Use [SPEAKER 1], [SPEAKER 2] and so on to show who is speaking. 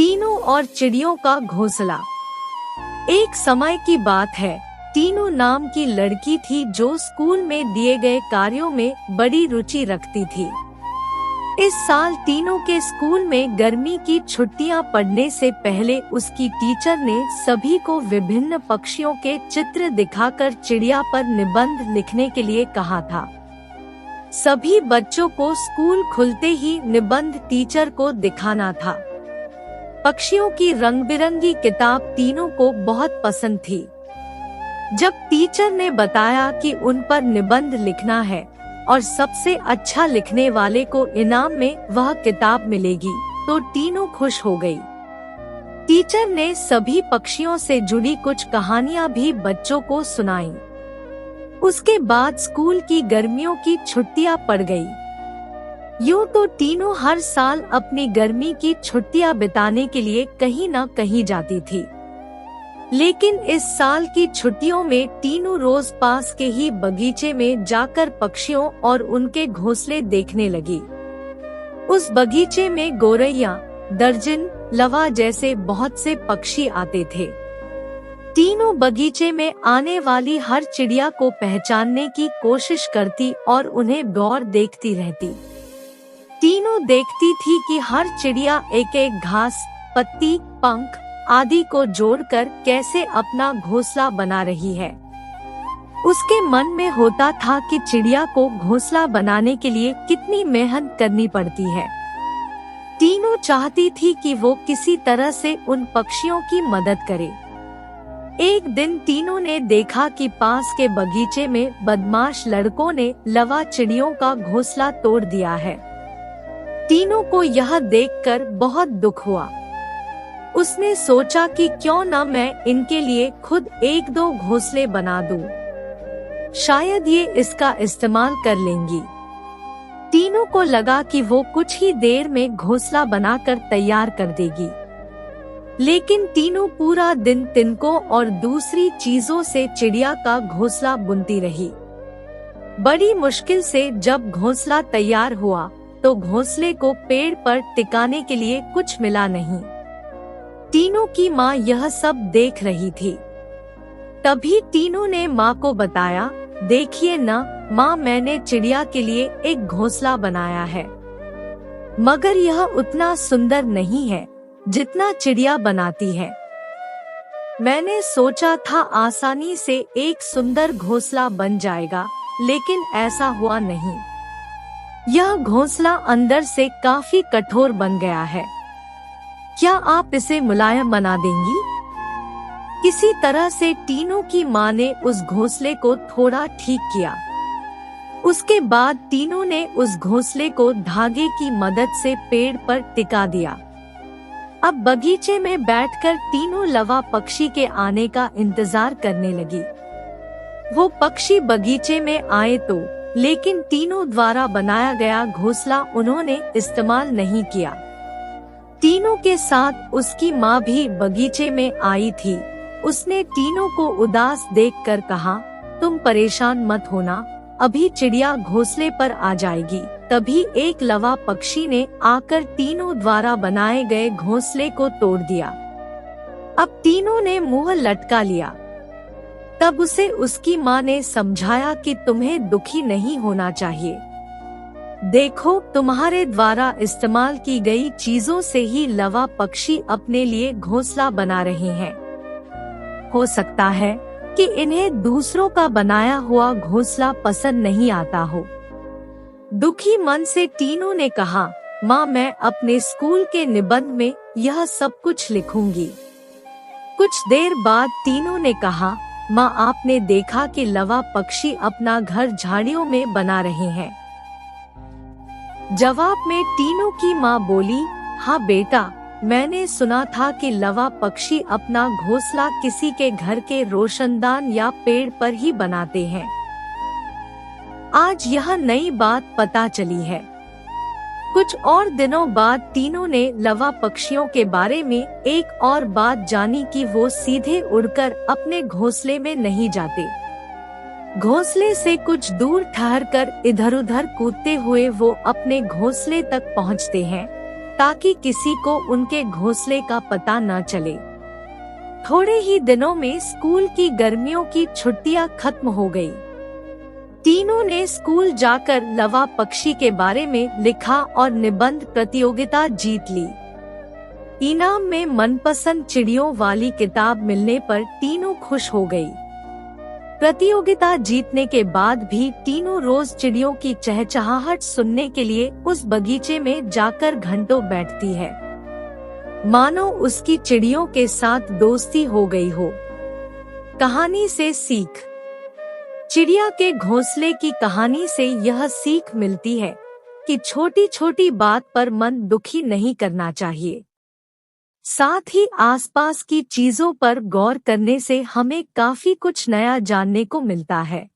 [SPEAKER 1] टीनू और चिड़ियों का घोंसला। एक समय की बात है, टीनू नाम की लड़की थी जो स्कूल में दिए गए कार्यों में बड़ी रुचि रखती थी। इस साल टीनू के स्कूल में गर्मी की छुट्टियां पड़ने से पहले उसकी टीचर ने सभी को विभिन्न पक्षियों के चित्र दिखाकर चिड़िया पर निबंध लिखने के लिए कहा था। सभी बच्चों को स्कूल खुलते ही निबंध टीचर को दिखाना था। पक्षियों की रंग-बिरंगी किताब टीनू को बहुत पसंद थी। जब टीचर ने बताया कि उन पर निबंध लिखना है और सबसे अच्छा लिखने वाले को इनाम में वह किताब मिलेगी, तो टीनू खुश हो गई। टीचर ने सभी पक्षियों से जुड़ी कुछ कहानियां भी बच्चों को सुनाईं। उसके बाद स्कूल की गर्मियों की छुट्टियां पड़ गई। यूं तो टीनू हर साल अपनी गर्मी की छुट्टियां बिताने के लिए कहीं न कहीं जाती थी, लेकिन इस साल की छुट्टियों में टीनू रोज पास के ही बगीचे में जाकर पक्षियों और उनके घोंसले देखने लगी। उस बगीचे में गोरैया, दर्जन, लवा जैसे बहुत से पक्षी आते थे। टीनू बगीचे में आने वाली हर चिड़िया को पहचानने की कोशिश करती और उन्हें गौर देखती रहती। टीनू देखती थी कि हर चिड़िया एक एक घास, पत्ती, पंख आदि को जोड़कर कैसे अपना घोंसला बना रही है। उसके मन में होता था कि चिड़िया को घोंसला बनाने के लिए कितनी मेहनत करनी पड़ती है। टीनू चाहती थी कि वो किसी तरह से उन पक्षियों की मदद करे। एक दिन टीनू ने देखा कि पास के बगीचे में बदमाश लड़कों ने लवा चिड़ियों का घोंसला तोड़ दिया है। टीनू को यह देखकर बहुत दुख हुआ। उसने सोचा कि क्यों न मैं इनके लिए खुद एक दो घोंसले बना दूं। शायद ये इसका इस्तेमाल कर लेंगी। टीनू को लगा कि वो कुछ ही देर में घोंसला बनाकर तैयार कर देगी, लेकिन टीनू पूरा दिन तिनकों और दूसरी चीजों से चिड़िया का घोंसला बुनती रही। बड़ी मुश्किल से जब घोंसला तैयार हुआ तो घोंसले को पेड़ पर टिकाने के लिए कुछ मिला नहीं। टीनू की माँ यह सब देख रही थी। तभी टीनू ने माँ को बताया, देखिए ना माँ, मैंने चिड़िया के लिए एक घोंसला बनाया है, मगर यह उतना सुंदर नहीं है जितना चिड़िया बनाती है। मैंने सोचा था आसानी से एक सुंदर घोंसला बन जाएगा, लेकिन ऐसा हुआ नहीं। यह घोंसला अंदर से काफी कठोर बन गया है। क्या आप इसे मुलायम बना देंगी? किसी तरह से टीनू की माँ ने उस घोंसले को थोड़ा ठीक किया। उसके बाद टीनू ने उस घोंसले को धागे की मदद से पेड़ पर टिका दिया। अब बगीचे में बैठकर टीनू लवा पक्षी के आने का इंतजार करने लगी। वो पक्षी बगीचे में आए तो, लेकिन टीनू द्वारा बनाया गया घोंसला उन्होंने इस्तेमाल नहीं किया। टीनू के साथ उसकी माँ भी बगीचे में आई थी। उसने टीनू को उदास देखकर कहा, तुम परेशान मत होना, अभी चिड़िया घोंसले पर आ जाएगी। तभी एक लवा पक्षी ने आकर टीनू द्वारा बनाए गए घोंसले को तोड़ दिया। अब टीनू ने मुंह लटका लिया। तब उसे उसकी माँ ने समझाया कि तुम्हें दुखी नहीं होना चाहिए। देखो, तुम्हारे द्वारा इस्तेमाल की गई चीजों से ही लवा पक्षी अपने लिए घोंसला बना रहे हैं। हो सकता है कि इन्हें दूसरों का बनाया हुआ घोंसला पसंद नहीं आता हो। दुखी मन से टीनू ने कहा, माँ, मैं अपने स्कूल के निबंध में यह सब कुछ लिखूंगी। कुछ देर बाद टीनू ने कहा, माँ, आपने देखा कि लवा पक्षी अपना घर झाड़ियों में बना रहे हैं। जवाब में टीनू की माँ बोली, हाँ बेटा, मैंने सुना था कि लवा पक्षी अपना घोंसला किसी के घर के रोशनदान या पेड़ पर ही बनाते हैं। आज यह नई बात पता चली है। कुछ और दिनों बाद टीनू ने लवा पक्षियों के बारे में एक और बात जानी कि वो सीधे उड़कर अपने घोंसले में नहीं जाते। घोंसले से कुछ दूर ठहरकर इधर-उधर कूदते हुए वो अपने घोंसले तक पहुंचते हैं। ताकि किसी को उनके घोंसले का पता न चले। थोड़े ही दिनों में स्कूल की गर्मियों की छुट्टियां खत्म हो गई। तीनों ने स्कूल जाकर लवा पक्षी के बारे में लिखा और निबंध प्रतियोगिता जीत ली। इनाम में मनपसंद चिड़ियों वाली किताब मिलने पर तीनों खुश हो गई। प्रतियोगिता जीतने के बाद भी तीनों रोज चिड़ियों की चहचहाहट सुनने के लिए उस बगीचे में जाकर घंटों बैठती है, मानो उसकी चिड़ियों के साथ दोस्ती हो गई हो। कहानी से सीख। चिड़िया के घोंसले की कहानी से यह सीख मिलती है कि छोटी छोटी बात पर मन दुखी नहीं करना चाहिए। साथ ही आसपास की चीजों पर गौर करने से हमें काफी कुछ नया जानने को मिलता है।